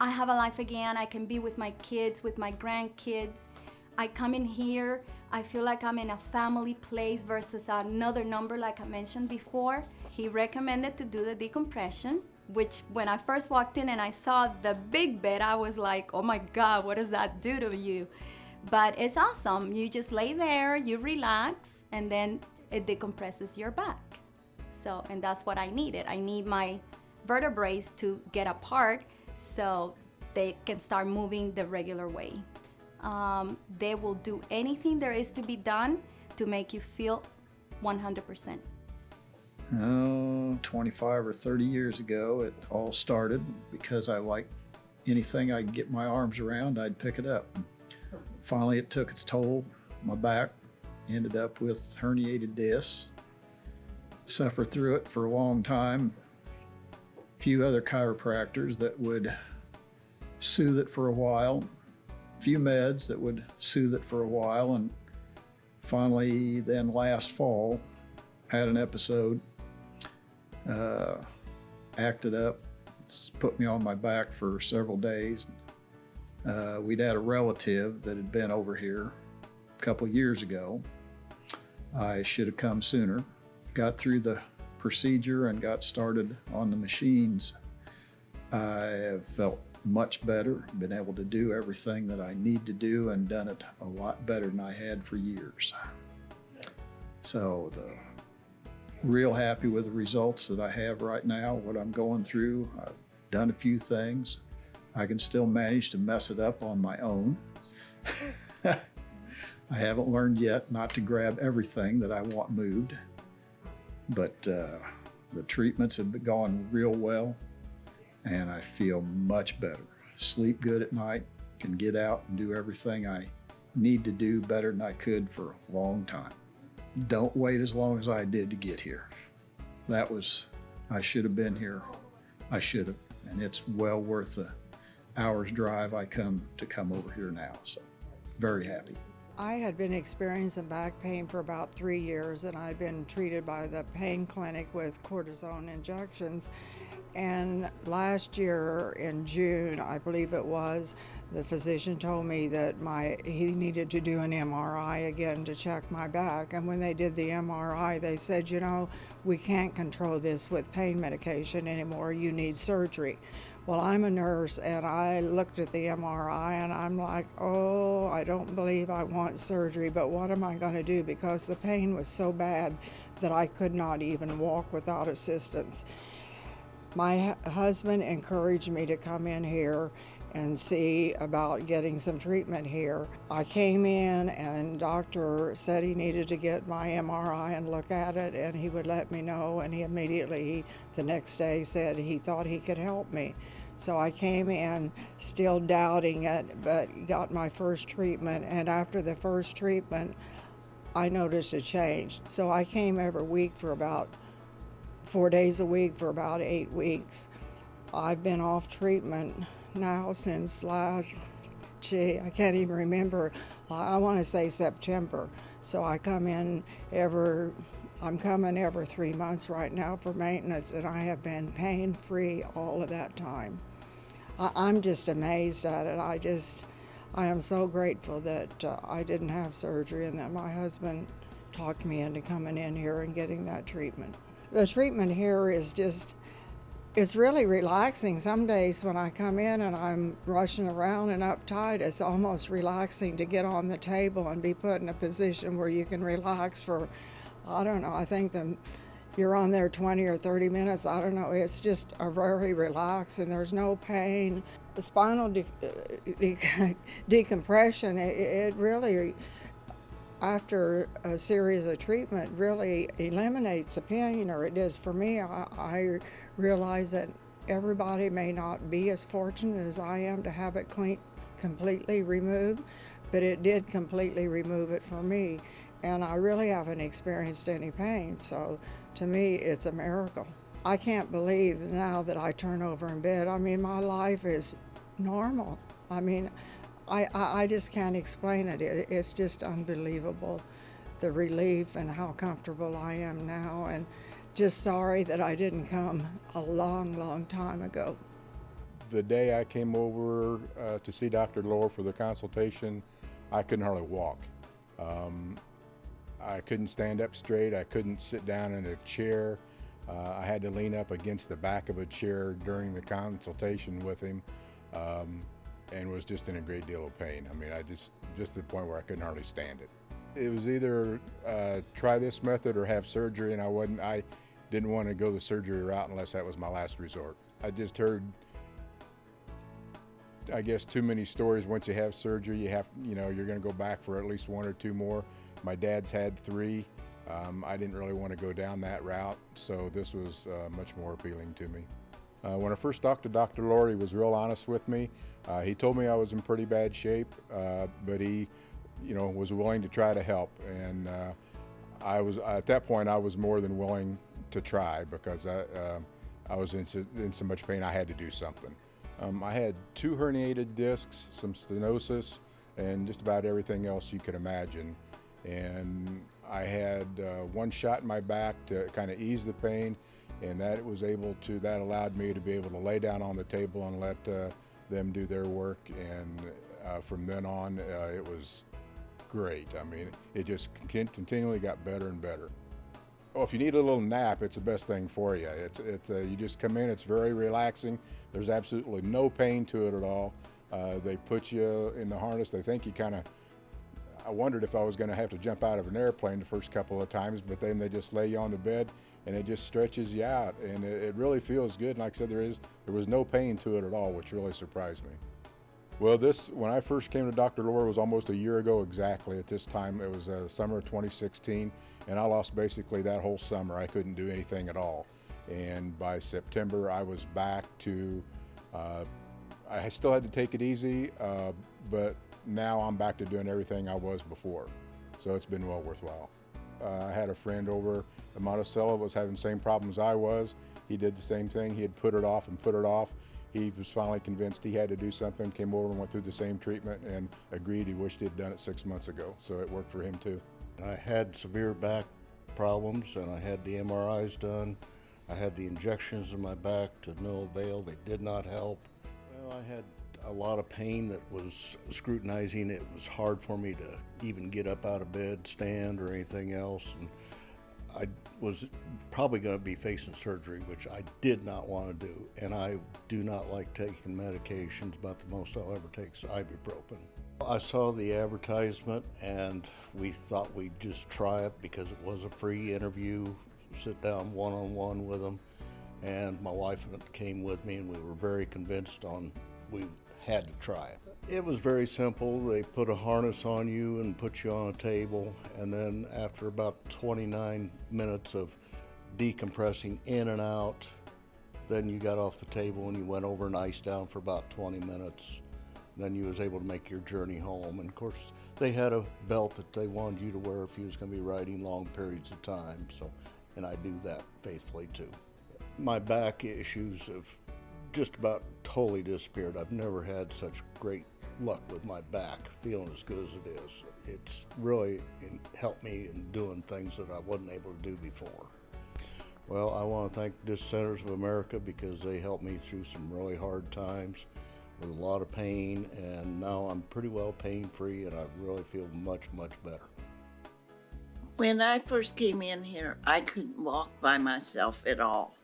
I have a life again. I can be with my kids, with my grandkids. I come in here, I feel like I'm in a family place versus another number like I mentioned before. He recommended to do the decompression, which when I first walked in and I saw the big bed, I was like, oh my God, what does that do to you? But it's awesome. You just lay there, you relax, and then it decompresses your back. So, and that's what I needed. I need my vertebrae to get apart so they can start moving the regular way. They will do anything there is to be done to make you feel 100%. 25 or 30 years ago, it all started because I liked anything I could get my arms around, I'd pick it up. Finally, it took its toll. My back ended up with herniated discs. Suffered through it for a long time. A few other chiropractors that would soothe it for a while. A few meds that would soothe it for a while. And finally, then last fall, had an episode. Acted up, put me on my back for several days. We'd had a relative that had been over here a couple years ago. I should have come sooner. Got through the procedure and got started on the machines. I have felt much better, been able to do everything that I need to do and done it a lot better than I had for years. So real happy with the results that I have right now, what I'm going through. I've done a few things. I can still manage to mess it up on my own. I haven't learned yet not to grab everything that I want moved, but the treatments have been going real well, and I feel much better. Sleep good at night, can get out and do everything I need to do better than I could for a long time. Don't wait as long as I did to get here. I should have been here. I should have, and it's well worth the hour's drive I come over here now, so very happy. I had been experiencing back pain for about 3 years, and I'd been treated by the pain clinic with cortisone injections. And last year in June, I believe it was, the physician told me that he needed to do an MRI again to check my back. And when they did the MRI, they said, you know, we can't control this with pain medication anymore. You need surgery. Well, I'm a nurse, and I looked at the MRI, and I'm like, oh, I don't believe I want surgery, but what am I going to do? Because the pain was so bad that I could not even walk without assistance. My husband encouraged me to come in here and see about getting some treatment here. I came in, and doctor said he needed to get my MRI and look at it, and he would let me know, and he immediately, the next day, said he thought he could help me. So I came in still doubting it, but got my first treatment, and after the first treatment, I noticed a change. So I came every week for about 4 days a week for about 8 weeks. I've been off treatment now since I can't even remember. I want to say September. So I come in I'm coming every 3 months right now for maintenance, and I have been pain-free all of that time. I'm just amazed at it. I am so grateful that I didn't have surgery and that my husband talked me into coming in here and getting that treatment. The treatment here is it's really relaxing. Some days when I come in and I'm rushing around and uptight, it's almost relaxing to get on the table and be put in a position where you can relax for, I don't know, I think you're on there 20 or 30 minutes. I don't know. It's just a very relaxed, and there's no pain. The spinal decompression, it really, after a series of treatment, really eliminates the pain, or it does for me. I realize that Everybody may not be as fortunate as I am to have it completely removed, but it did completely remove it for me. And I really haven't experienced any pain, so to me, it's a miracle. I can't believe now that I turn over in bed. I mean, my life is normal. I mean, I just can't explain it. It's just unbelievable, the relief and how comfortable I am now, and just sorry that I didn't come a long, long time ago. The day I came over to see Dr. Lohr for the consultation, I couldn't hardly walk. I couldn't stand up straight. I couldn't sit down in a chair. I had to lean up against the back of a chair during the consultation with him, and was just in a great deal of pain. I mean, I just to the point where I couldn't hardly stand it. It was either try this method or have surgery, and I didn't want to go the surgery route unless that was my last resort. I just heard, I guess, too many stories. Once you have surgery, you're going to go back for at least 1 or 2 more. My dad's had 3. I didn't really want to go down that route, so this was much more appealing to me. When I first talked to Dr. Lohr, he was real honest with me. He told me I was in pretty bad shape, but he, was willing to try to help. And at that point, I was more than willing to try because I was in so much pain I had to do something. I had 2 herniated discs, some stenosis, and just about everything else you could imagine. And I had 1 shot in my back to kind of ease the pain, and that allowed me to be able to lay down on the table and let them do their work. And from then on, it was great. I mean, it just continually got better and better. Oh, if you need a little nap, it's the best thing for you. You just come in, it's very relaxing. There's absolutely no pain to it at all. They put you in the harness. They think you I wondered if I was going to have to jump out of an airplane the first couple of times, but then they just lay you on the bed and it just stretches you out, and it really feels good. And like I said, there was no pain to it at all, which really surprised me. Well, when I first came to Dr. Lohr, was almost a year ago exactly at this time. It was summer of 2016, and I lost basically that whole summer. I couldn't do anything at all. And by September, I was back to, I still had to take it easy, but now I'm back to doing everything I was before. So it's been well worthwhile. I had a friend over at Monticello was having the same problems I was. He did the same thing. He had put it off and put it off. He was finally convinced he had to do something, came over and went through the same treatment and agreed he wished he'd done it 6 months ago. So it worked for him too. I had severe back problems and I had the MRIs done. I had the injections in my back to no avail. They did not help. Well, I had a lot of pain that was scrutinizing. It was hard for me to even get up out of bed, stand, or anything else. And I was probably going to be facing surgery, which I did not want to do. And I do not like taking medications. About the most I'll ever take is ibuprofen. I saw the advertisement and we thought we'd just try it because it was a free interview, sit down one-on-one with them. And my wife came with me and we were very convinced we had to try it. It was very simple. They put a harness on you and put you on a table, and then after about 29 minutes of decompressing in and out, then you got off the table and you went over and iced down for about 20 minutes. Then you was able to make your journey home. And of course, they had a belt that they wanted you to wear if you was going to be riding long periods of time. And I do that faithfully too. My back issues have just about totally disappeared. I've never had such great luck with my back, feeling as good as it is. It's really helped me in doing things that I wasn't able to do before. Well, I want to thank Disc Centers of America because they helped me through some really hard times with a lot of pain, and now I'm pretty well pain-free and I really feel much, much better. When I first came in here, I couldn't walk by myself at all.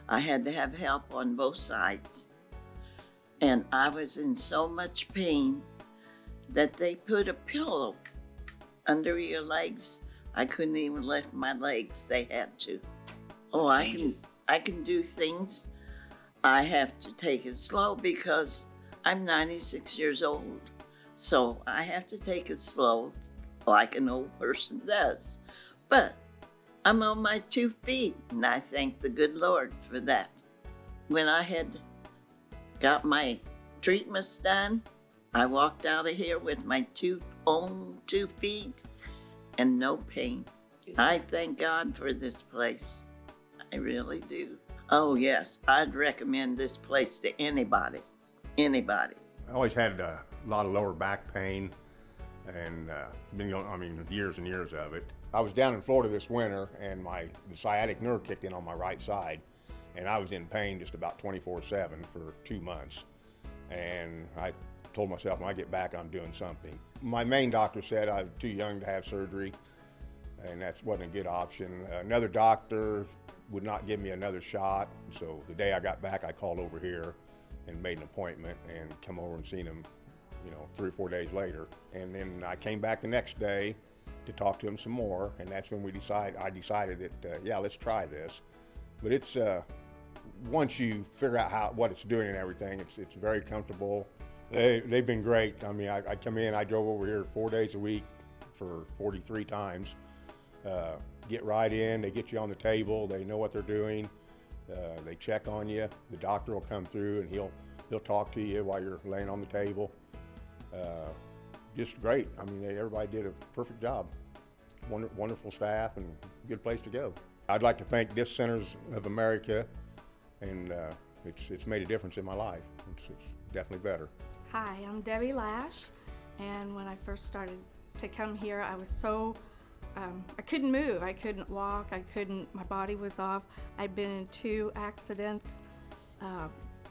I had to have help on both sides. And I was in so much pain that they put a pillow under your legs. I couldn't even lift my legs. They had to. Oh, I can do things. I have to take it slow because I'm 96 years old. So I have to take it slow like an old person does. But I'm on my 2 feet, and I thank the good Lord for that. when I had got my treatments done, I walked out of here with my own 2 feet and no pain. I thank God for this place. I really do. Oh yes, I'd recommend this place to anybody. Anybody. I always had a lot of lower back pain and years and years of it. I was down in Florida this winter and the sciatic nerve kicked in on my right side and I was in pain just about 24/7 for 2 months. And I told myself when I get back I'm doing something. My main doctor said I was too young to have surgery and that wasn't a good option. Another doctor would not give me another shot. So the day I got back I called over here and made an appointment and come over and seen him, 3 or 4 days later. And then I came back the next day to talk to him some more, and that's when I decided that, yeah, let's try this. But it's, once you figure out what it's doing and everything, it's very comfortable. They've been great. I mean, I come in, I drove over here 4 days a week for 43 times. Get right in, they get you on the table, they know what they're doing. They check on you. The doctor will come through and he'll talk to you while you're laying on the table. Just great. I mean, everybody did a perfect job. Wonderful staff and good place to go. I'd like to thank Disc Centers of America, and it's made a difference in my life. It's definitely better. Hi, I'm Debbie Lash, and when I first started to come here, I was so I couldn't move, I couldn't walk, my body was off. I'd been in 2 accidents,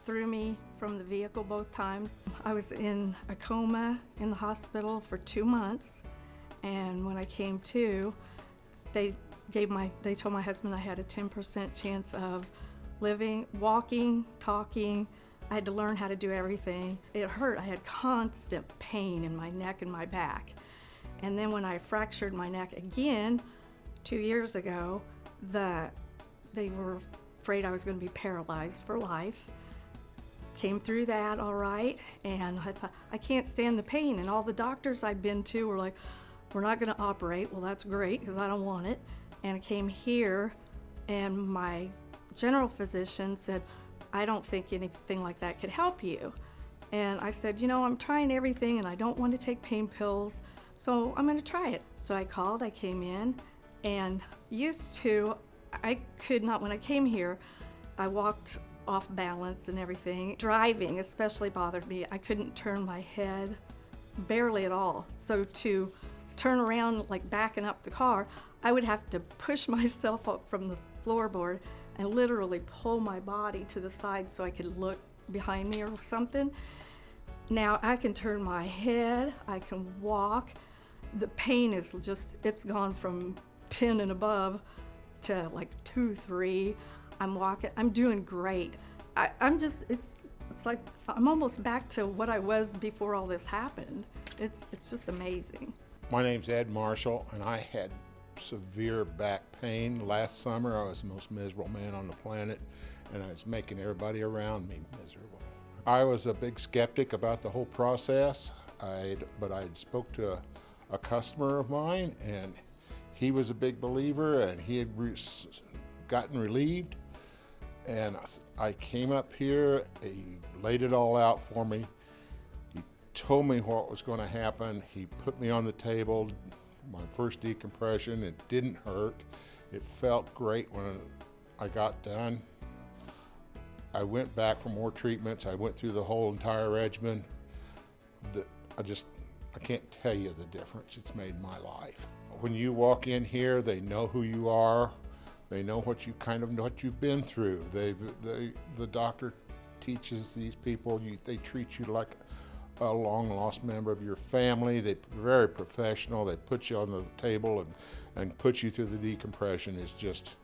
threw me from the vehicle both times. I was in a coma in the hospital for 2 months, and when I came to, they told my husband I had a 10% chance of living, walking, talking. I had to learn how to do everything. It hurt. I had constant pain in my neck and my back. And then when I fractured my neck again 2 years ago, they were afraid I was going to be paralyzed for life. Came through that all right, and I thought, I can't stand the pain. And all the doctors I'd been to were like, we're not going to operate. Well, that's great because I don't want it. And I came here, and my general physician said, I don't think anything like that could help you. And I said, I'm trying everything and I don't want to take pain pills, so I'm going to try it. So I called, I came in, and I could not, when I came here, I walked off balance and everything. Driving especially bothered me. I couldn't turn my head barely at all. So to turn around, like backing up the car, I would have to push myself up from the floorboard and literally pull my body to the side so I could look behind me or something. Now I can turn my head, I can walk. The pain is it's gone from 10 and above to like 2, 3. I'm walking, I'm doing great. It's like I'm almost back to what I was before all this happened. It's just amazing. My name's Ed Marshall, and I had severe back pain. Last summer, I was the most miserable man on the planet, and I was making everybody around me miserable. I was a big skeptic about the whole process, but I spoke to a customer of mine, and he was a big believer, and he had gotten relieved. And I came up here, he laid it all out for me. He told me what was going to happen. He put me on the table, my first decompression. It didn't hurt. It felt great when I got done. I went back for more treatments. I went through the whole entire regimen. I can't tell you the difference it's made in my life. When you walk in here, they know who you are. They know what you've been through. The doctor teaches these people, they treat you like a long-lost member of your family. They're very professional. They put you on the table and put you through the decompression. It's just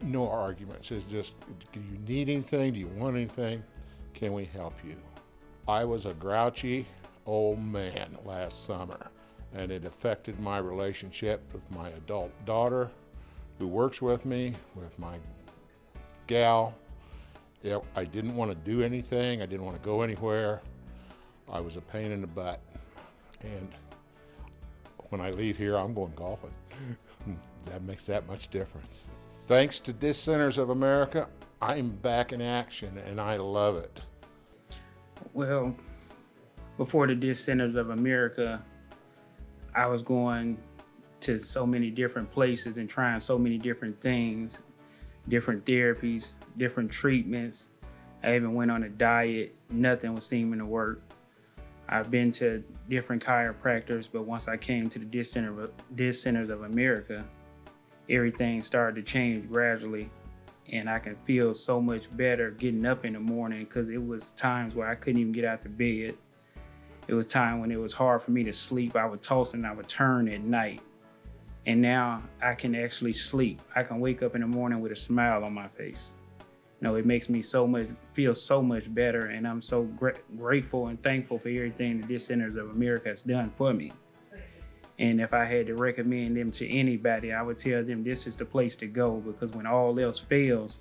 no arguments. It's just, do you need anything? Do you want anything? Can we help you? I was a grouchy old man last summer, and it affected my relationship with my adult daughter, who works with me, with my gal. I didn't want to do anything. I didn't want to go anywhere. I was a pain in the butt. And when I leave here, I'm going golfing. That makes that much difference. Thanks to Disc Centers of America, I'm back in action and I love it. Well, before the Disc Centers of America, I was going to so many different places and trying so many different things, different therapies, different treatments. I even went on a diet. Nothing was seeming to work. I've been to different chiropractors, but once I came to the Disc Centers of America, everything started to change gradually. And I can feel so much better getting up in the morning, because it was times where I couldn't even get out of bed. It was time when it was hard for me to sleep. I would toss and I would turn at night. And now I can actually sleep. I can wake up in the morning with a smile on my face. You know, it makes me feel so much better, and I'm so grateful and thankful for everything the Disc Centers of America has done for me. And if I had to recommend them to anybody, I would tell them this is the place to go, because when all else fails,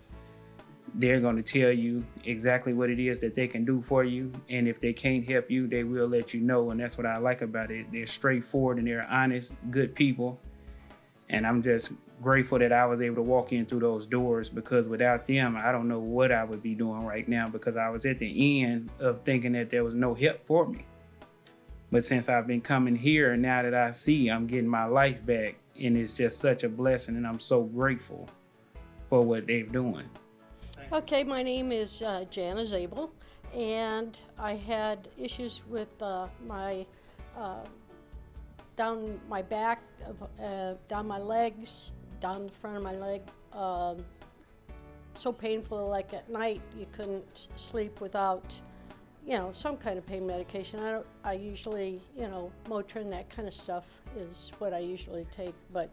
they're going to tell you exactly what it is that they can do for you. And if they can't help you, they will let you know. And that's what I like about it. They're straightforward and they're honest, good people. And I'm just grateful that I was able to walk in through those doors, because without them, I don't know what I would be doing right now, because I was at the end of thinking that there was no help for me. But since I've been coming here, and now that I see I'm getting my life back, and it's just such a blessing, and I'm so grateful for what they're doing. Okay, my name is Jana Zabel, and I had issues with my down my back, down my legs, down the front of my leg. So painful, like at night you couldn't sleep without, you know, some kind of pain medication. I usually, you know, Motrin, that kind of stuff is what I usually take, but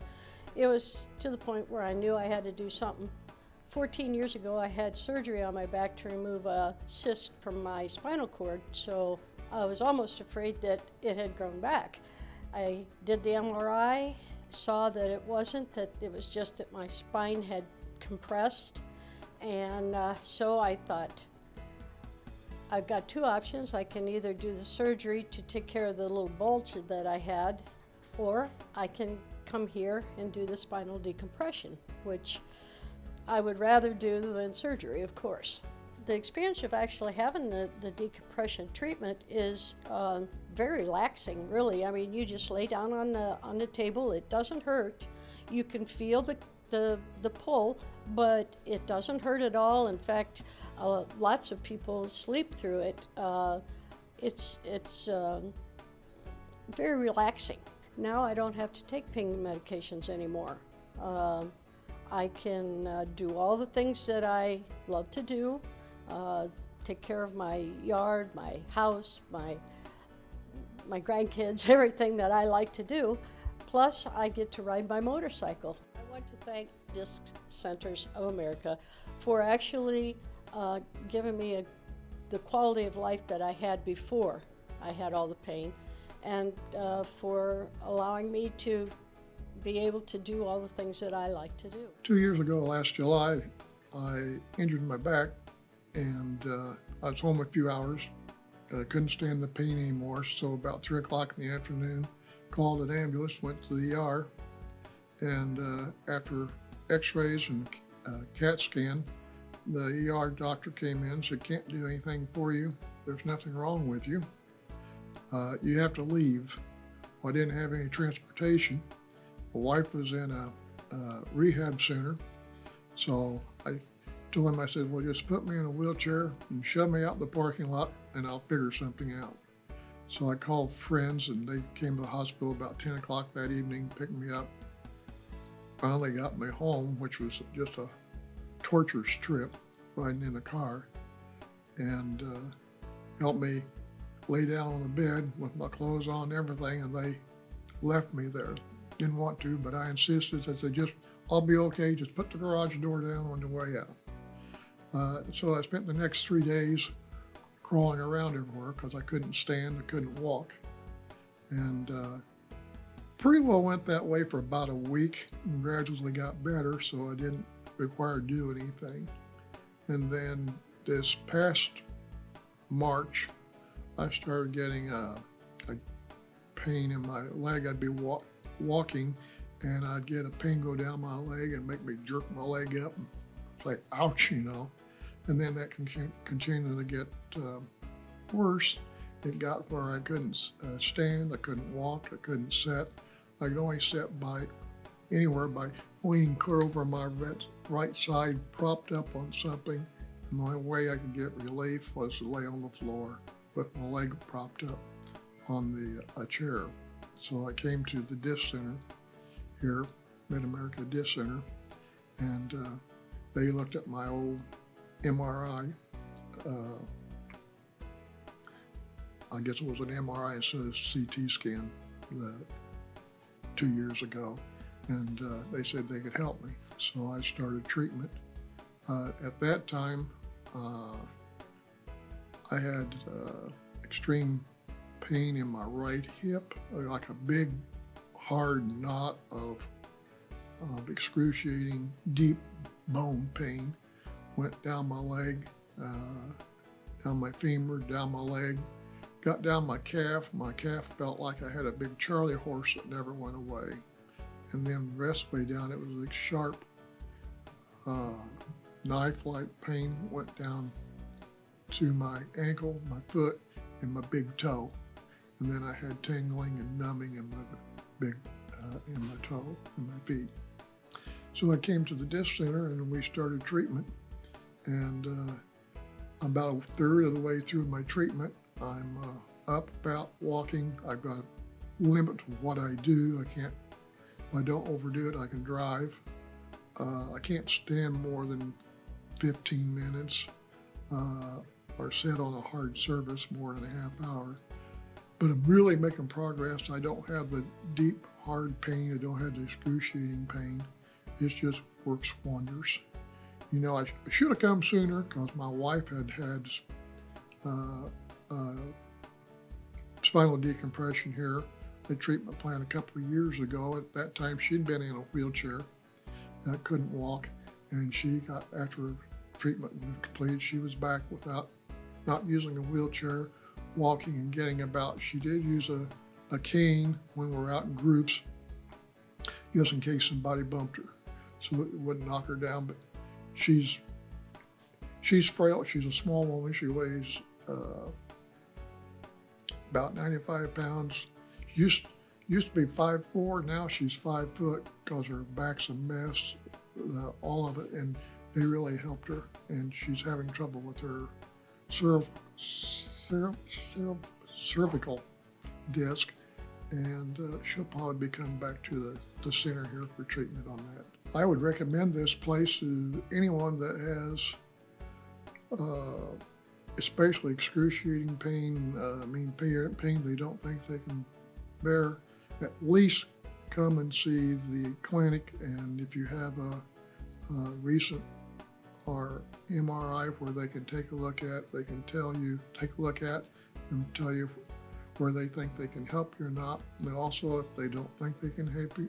it was to the point where I knew I had to do something. 14 years ago, I had surgery on my back to remove a cyst from my spinal cord, so I was almost afraid that it had grown back. I did the MRI, saw that it wasn't, that it was just that my spine had compressed, and so I thought, I've got two options. I can either do the surgery to take care of the little bulge that I had, or I can come here and do the spinal decompression, which I would rather do than surgery, of course. The experience of actually having the decompression treatment is very relaxing, really. I mean, you just lay down on the table. It doesn't hurt. You can feel the pull, but it doesn't hurt at all. In fact, lots of people sleep through it. It's very relaxing. Now I don't have to take pain medications anymore. I can do all the things that I love to do, take care of my yard, my house, my grandkids, everything that I like to do. Plus, I get to ride my motorcycle. I want to thank Disc Centers of America for actually giving me the quality of life that I had before I had all the pain, and for allowing me to be able to do all the things that I like to do. 2 years ago, last July, I injured my back, and I was home a few hours. I couldn't stand the pain anymore, so about 3 o'clock in the afternoon, called an ambulance, went to the ER, and after x-rays and CAT scan, the ER doctor came in and said, "Can't do anything for you. There's nothing wrong with you. You have to leave." Well, I didn't have any transportation. My wife was in a rehab center, so I told him, I said, "Well, just put me in a wheelchair and shove me out in the parking lot, and I'll figure something out." So I called friends, and they came to the hospital about 10 o'clock that evening, picked me up, finally got me home, which was just a torturous trip, riding in the car, and helped me lay down on the bed with my clothes on and everything, and they left me there. Didn't want to, but I insisted. I said, "I'll be okay, just put the garage door down on the way out." So I spent the next 3 days crawling around everywhere because I couldn't stand, I couldn't walk. And pretty well went that way for about a week, and gradually got better, so I didn't require to do anything. And then this past March, I started getting a pain in my leg. I'd be walking, and I'd get a pain go down my leg and make me jerk my leg up and It's like, ouch, you know. And then that continued to get worse. It got where I couldn't stand, I couldn't walk, I couldn't sit. I could only sit by anywhere by leaning clear over my right side, propped up on something. And the only way I could get relief was to lay on the floor with my leg propped up on a chair. So I came to the Disc Center here, Mid-America Disc Center, and they looked at my old MRI. I guess it was an MRI instead of CT scan 2 years ago, and they said they could help me. So I started treatment. At that time, I had extreme pain in my right hip, like a big hard knot of excruciating deep bone pain. Went down my leg, down my femur, down my leg, got down my calf. My calf felt like I had a big Charlie horse that never went away. And then the rest of the way down, it was a sharp knife-like pain went down to my ankle, my foot, and my big toe. And then I had tingling and numbing in my toe and my feet. So I came to the Disc Center and we started treatment. And about a third of the way through my treatment, I'm up, about, walking. I've got a limit to what I do. If I don't overdo it, I can drive. I can't stand more than 15 minutes or sit on a hard surface more than a half hour. But I'm really making progress. I don't have the deep, hard pain. I don't have the excruciating pain. It just works wonders. You know, I should have come sooner because my wife had spinal decompression here, a treatment plan a couple of years ago. At that time, she'd been in a wheelchair and couldn't walk. And she got, after treatment was completed, she was back without, not using a wheelchair, walking and getting about. She did use a cane when we were out in groups, just in case somebody bumped her, so it wouldn't knock her down. But she's frail. She's a small woman. She weighs about 95 pounds. Used to be 5'4". Now she's 5 foot because her back's a mess, all of it, and they really helped her. And she's having trouble with her cervical disc, and she'll probably be coming back to the center here for treatment on that. I would recommend this place to anyone that has especially excruciating pain, pain they don't think they can bear. At least come and see the clinic, and if you have a recent or MRI where they can take a look at, they can take a look at and tell you where they think they can help you or not. And also, if they don't think they can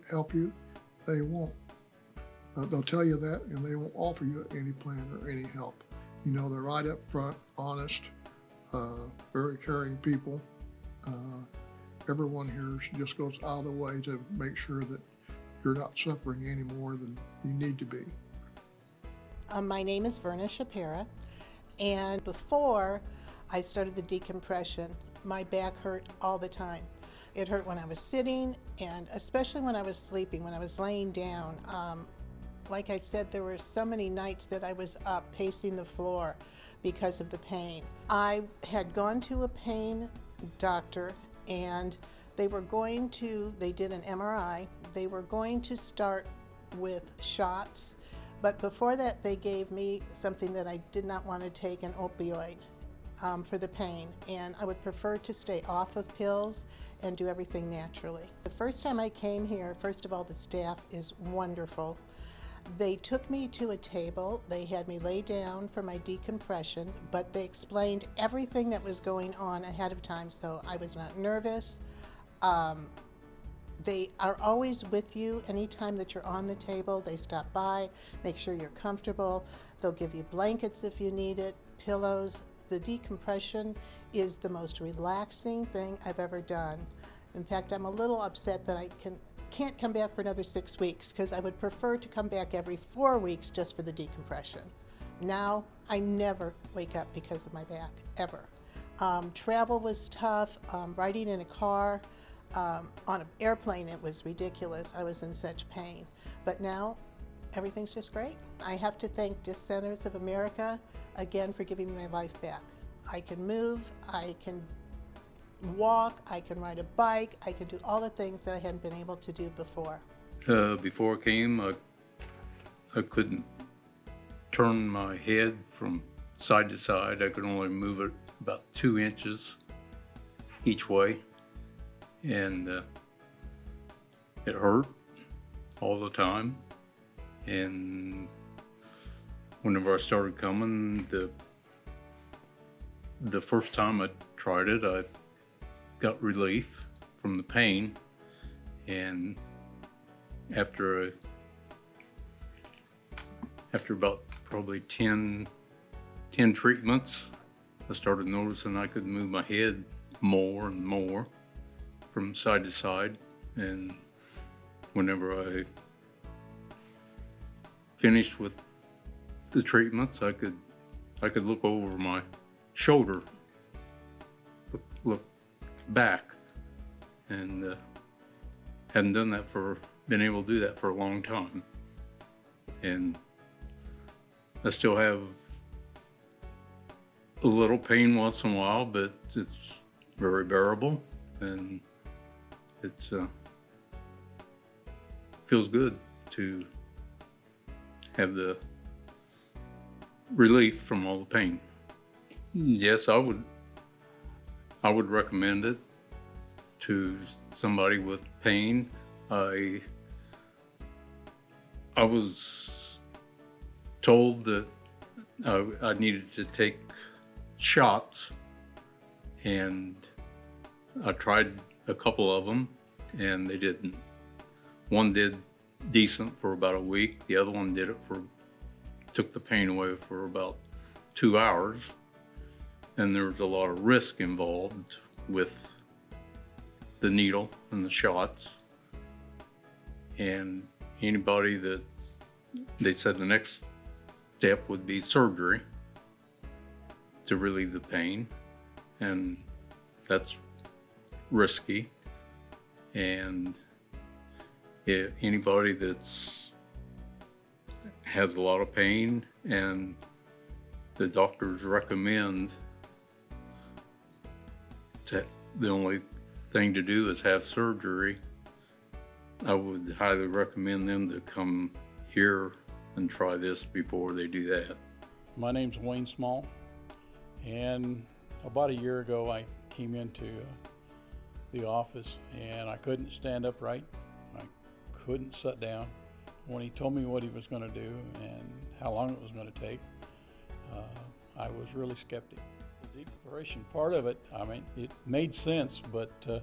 help you, they won't. They'll tell you that, and they won't offer you any plan or any help. You know, they're right up front, honest, very caring people. Everyone here just goes out of the way to make sure that you're not suffering any more than you need to be. My name is Verna Shapira, and before I started the decompression, my back hurt all the time. It hurt when I was sitting, and especially when I was sleeping, when I was laying down. Like I said, there were so many nights that I was up pacing the floor because of the pain. I had gone to a pain doctor, and they did an MRI. They were going to start with shots, but before that they gave me something that I did not want to take, an opioid, for the pain, and I would prefer to stay off of pills and do everything naturally. The first time I came here, first of all, the staff is wonderful. They took me to a table, they had me lay down for my decompression, but they explained everything that was going on ahead of time, so I was not nervous. They are always with you anytime that you're on the table. They stop by, make sure you're comfortable. They'll give you blankets if you need it, pillows. The decompression is the most relaxing thing I've ever done. In fact, I'm a little upset that can't come back for another 6 weeks because I would prefer to come back every 4 weeks just for the decompression. Now, I never wake up because of my back, ever. Travel was tough, riding in a car, on an airplane, it was ridiculous. I was in such pain. But now, everything's just great. I have to thank Disc Centers of America again for giving me my life back. I can move, I can walk, I can ride a bike, I can do all the things that I hadn't been able to do before. Before I came, I couldn't turn my head from side to side. I could only move it about 2 inches each way, and it hurt all the time. And whenever I started coming, the first time I tried it, I got relief from the pain, and after about probably 10 treatments, I started noticing I could move my head more and more from side to side, and whenever I finished with the treatments, I could look over my shoulder, look back, and hadn't been able to do that for a long time. And I still have a little pain once in a while, but it's very bearable, and it's feels good to have the relief from all the pain. Yes, I would recommend it to somebody with pain. I was told that I needed to take shots, and I tried a couple of them, and they didn't. One did decent for about a week. The other one took the pain away for about 2 hours. And there was a lot of risk involved with the needle and the shots. And anybody that they said the next step would be surgery to relieve the pain, and that's risky. And if anybody has a lot of pain and the doctors recommend the only thing to do is have surgery, I would highly recommend them to come here and try this before they do that. My name's Wayne Small, and about a year ago I came into the office and I couldn't stand upright. I couldn't sit down. When he told me what he was going to do and how long it was going to take, I was really skeptic. The decompression part of it, I mean, it made sense, but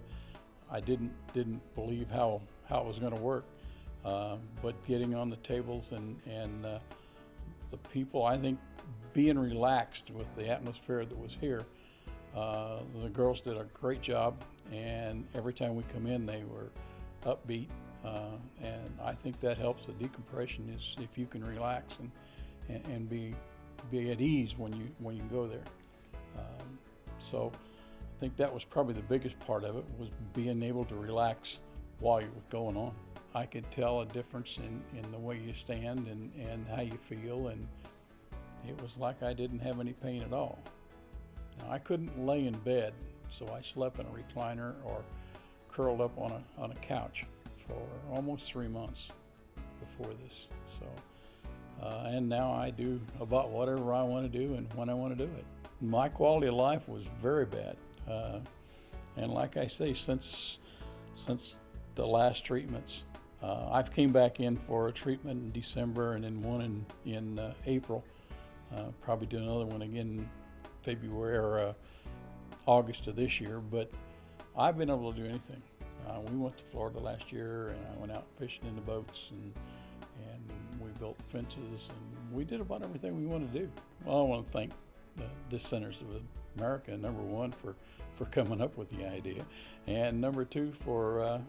I didn't believe how it was going to work. But getting on the tables and the people, I think being relaxed with the atmosphere that was here, the girls did a great job, and every time we come in they were upbeat, and I think that helps the decompression is if you can relax and be at ease when you go there. So I think that was probably the biggest part of it, was being able to relax while you were going on. I could tell a difference in the way you stand and how you feel, and it was like I didn't have any pain at all. Now, I couldn't lay in bed, so I slept in a recliner or curled up on a couch for almost 3 months before this. So, and now I do about whatever I want to do and when I want to do it. My quality of life was very bad, and like I say, since the last treatments, I've came back in for a treatment in December and then one in April. Probably do another one again in February or August of this year, but I've been able to do anything. We went to Florida last year, and I went out fishing in the boats, and we built fences, and we did about everything we wanted to do. Well, I want to thank the Disc Centers of America, number one, for coming up with the idea, and number two, for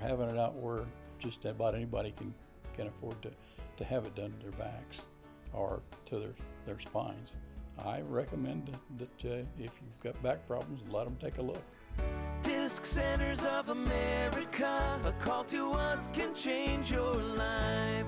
having it out where just about anybody can afford to have it done to their backs or to their spines. I recommend that if you've got back problems, let them take a look. Disc Centers of America, a call to us can change your life.